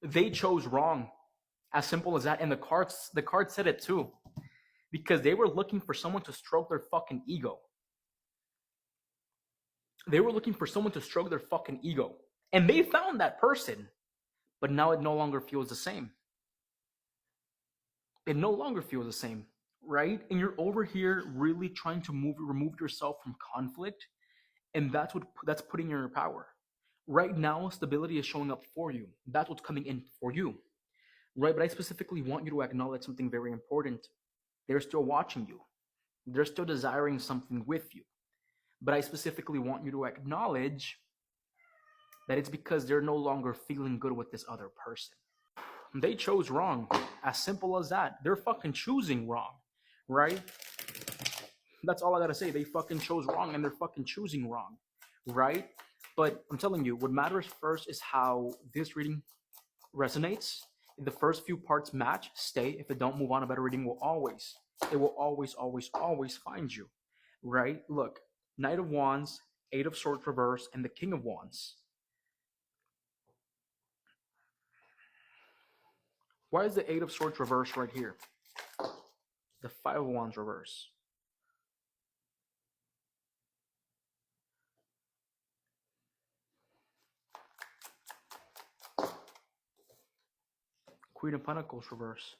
They chose wrong. As simple as that. And the cards said it too. Because they were looking for someone to stroke their fucking ego. They were looking for someone to stroke their fucking ego. And they found that person. But now it no longer feels the same. It no longer feels the same, right? And you're over here really trying to remove yourself from conflict. And that's putting you in your power. Right now, stability is showing up for you. That's what's coming in for you. Right? But I specifically want you to acknowledge something very important. They're still watching you. They're still desiring something with you. But I specifically want you to acknowledge that it's because they're no longer feeling good with this other person. They chose wrong. As simple as that. They're fucking choosing wrong. Right? That's all I gotta say. They fucking chose wrong and they're fucking choosing wrong. Right? But I'm telling you, what matters first is how this reading resonates. If the first few parts match, stay. If it don't, move on. A better reading will always find you. Right? Look, Knight of Wands, Eight of Swords reverse, and the King of Wands. Why is the Eight of Swords reverse right here? The Five of Wands reverse. Queen of Pentacles reverse.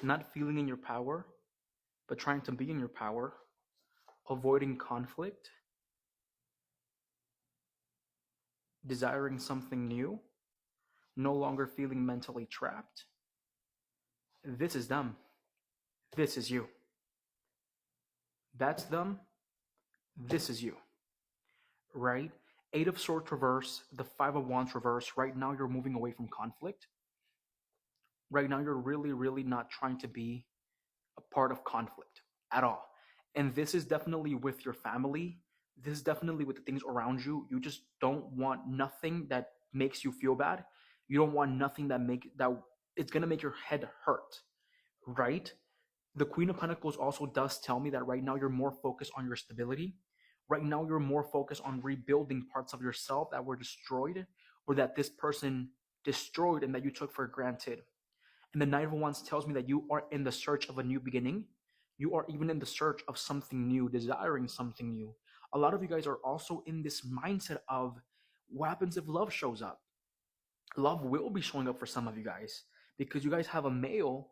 Not feeling in your power, but trying to be in your power. Avoiding conflict. Desiring something new. No longer feeling mentally trapped. This is them. This is you. That's them. This is you. Right? Eight of Swords reverse, the Five of Wands reverse. Right now you're moving away from conflict. Right now you're really not trying to be a part of conflict at all. And this is definitely with your family. This is definitely with the things around you. You just don't want nothing that makes you feel bad. You don't want nothing that it's gonna make your head hurt. Right? The Queen of Pentacles also does tell me that right now you're more focused on your stability. Right now you're more focused on rebuilding parts of yourself that were destroyed or that this person destroyed and that you took for granted. And the Knight of Wands tells me that you are in the search of a new beginning. You are even in the search of something new, desiring something new. A lot of you guys are also in this mindset of what happens if love shows up? Love will be showing up for some of you guys because you guys have a male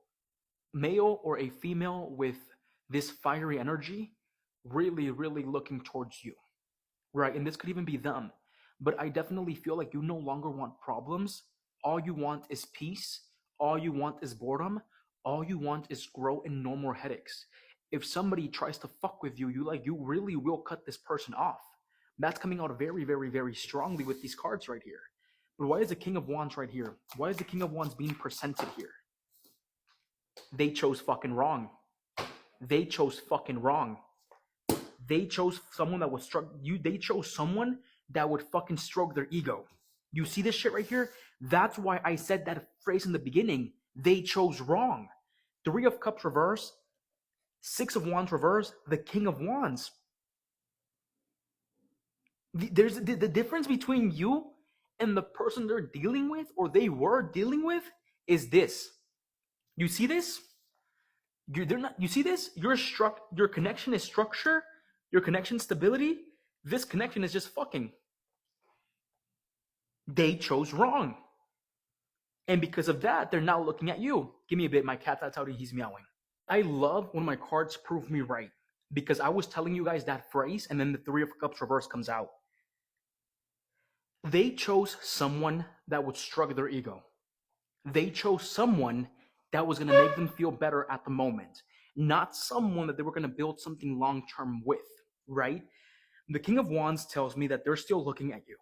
or a female with this fiery energy really looking towards you, right? And this could even be them. But I definitely feel like you no longer want problems. All you want is peace. All you want is boredom. All you want is grow and no more headaches. If somebody tries to fuck with you, you really will cut this person off. That's coming out very strongly with these cards right here. But why is the King of Wands right here? Why is the King of Wands being presented here? They chose fucking wrong. They chose fucking wrong. They chose someone that would they chose someone that would fucking stroke their ego. You see this shit right here? That's why I said that phrase in the beginning. They chose wrong. Three of Cups reverse, Six of Wands reverse, the King of Wands. There's the difference between you and the person they're dealing with or they were dealing with is this. You see this? You see this? Your connection is structure, your connection stability. This connection is just fucking. They chose wrong. And because of that, they're now looking at you. Give me a bit, my cat, that's how he's meowing. I love when my cards prove me right because I was telling you guys that phrase and then the Three of Cups reverse comes out. They chose someone that would stroke their ego. They chose someone that was going to make them feel better at the moment, not someone that they were going to build something long-term with, right? The King of Wands tells me that they're still looking at you.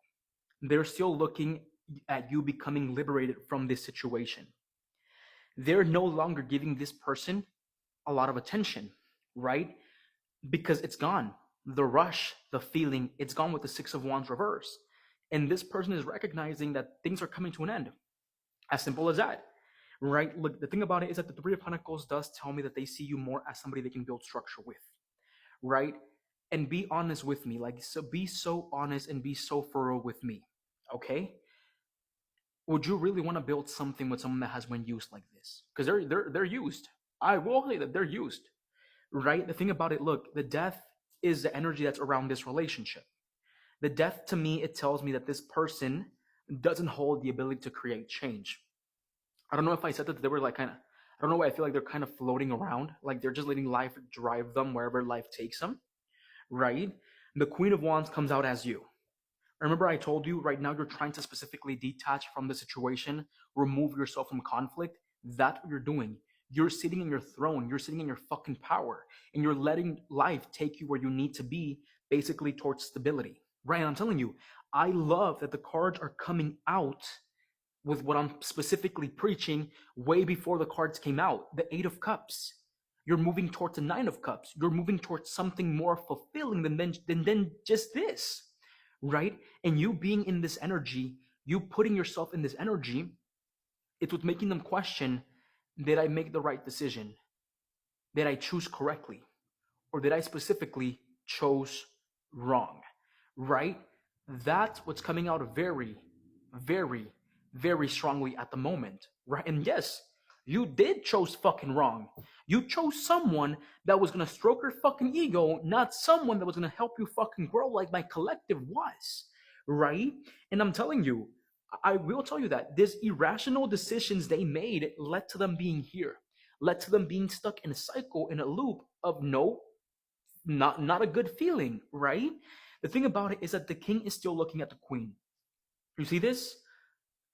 They're still looking at you becoming liberated from this situation. They're no longer giving this person a lot of attention, right? Because it's gone. The rush, the feeling, it's gone with the Six of Wands reverse. And this person is recognizing that things are coming to an end. As simple as that, right? Look, the thing about it is that the Three of Pentacles does tell me that they see you more as somebody they can build structure with, right? And be honest with me, like, so be so honest and be so thorough with me, okay? Would you really want to build something with someone that has been used like this? Because they're used. I will say that they're used, right? The thing about it, look, the death is the energy that's around this relationship. The death, to me, it tells me that this person doesn't hold the ability to create change. I don't know if I said that they were like kind of, I don't know why I feel like they're kind of floating around, like they're just letting life drive them wherever life takes them, right? The Queen of Wands comes out as you. Remember, I told you right now you're trying to specifically detach from the situation, remove yourself from conflict. That's what you're doing. You're sitting in your throne, you're sitting in your fucking power, and you're letting life take you where you need to be, basically towards stability, right? And I'm telling you, I love that the cards are coming out with what I'm specifically preaching way before the cards came out. The Eight of Cups. You're moving towards the Nine of Cups. You're moving towards something more fulfilling than just this, right? And you being in this energy, you putting yourself in this energy, it's what's making them question, did I make the right decision? Did I choose correctly? Or did I specifically chose wrong, right? That's what's coming out very, very, very strongly at the moment, right? And yes, you did chose fucking wrong. You chose someone that was gonna stroke your fucking ego, not someone that was gonna help you fucking grow like my collective was, right? And I'm telling you, I will tell you that these irrational decisions they made led to them being here, led to them being stuck in a cycle, in a loop of no, not a good feeling, right? The thing about it is that the king is still looking at the queen. You see this?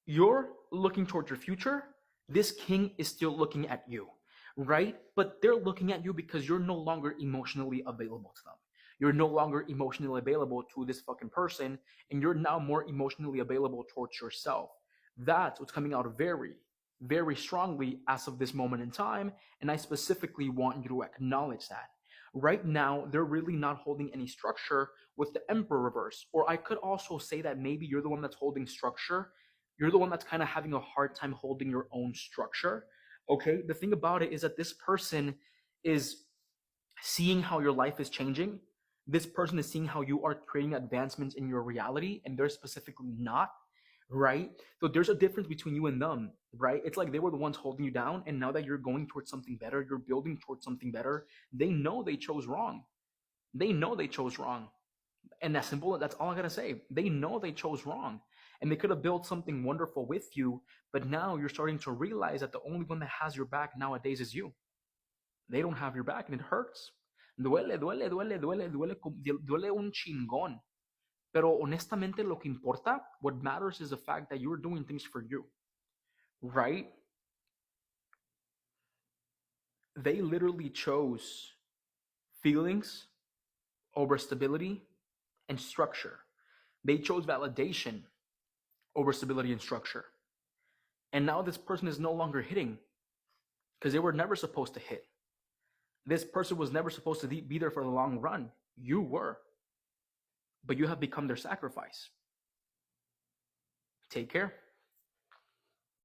You're looking towards your future. This king is still looking at you, right? But they're looking at you because you're no longer emotionally available to them. You're no longer emotionally available to this fucking person, and you're now more emotionally available towards yourself. That's what's coming out very, very strongly as of this moment in time, and I specifically want you to acknowledge that. Right now, they're really not holding any structure with the Emperor reverse. Or I could also say that maybe you're the one that's holding structure. You're the one that's kind of having a hard time holding your own structure. Okay, the thing about it is that this person is seeing how your life is changing. This person is seeing how you are creating advancements in your reality, and they're specifically not, right? So there's a difference between you and them, right? It's like they were the ones holding you down, and now that you're going towards something better, you're building towards something better, they know they chose wrong. They know they chose wrong. And that's simple. That's all I gotta say. They know they chose wrong. And they could have built something wonderful with you, but now you're starting to realize that the only one that has your back nowadays is you. They don't have your back, and it hurts. Duele, duele, duele, duele, duele, duele un chingón. Pero honestamente, lo que importa, what matters is the fact that you're doing things for you, right? They literally chose feelings over stability and structure. They chose validation over stability and structure. And now this person is no longer hitting because they were never supposed to hit. This person was never supposed to be there for the long run. You were. But you have become their sacrifice. Take care.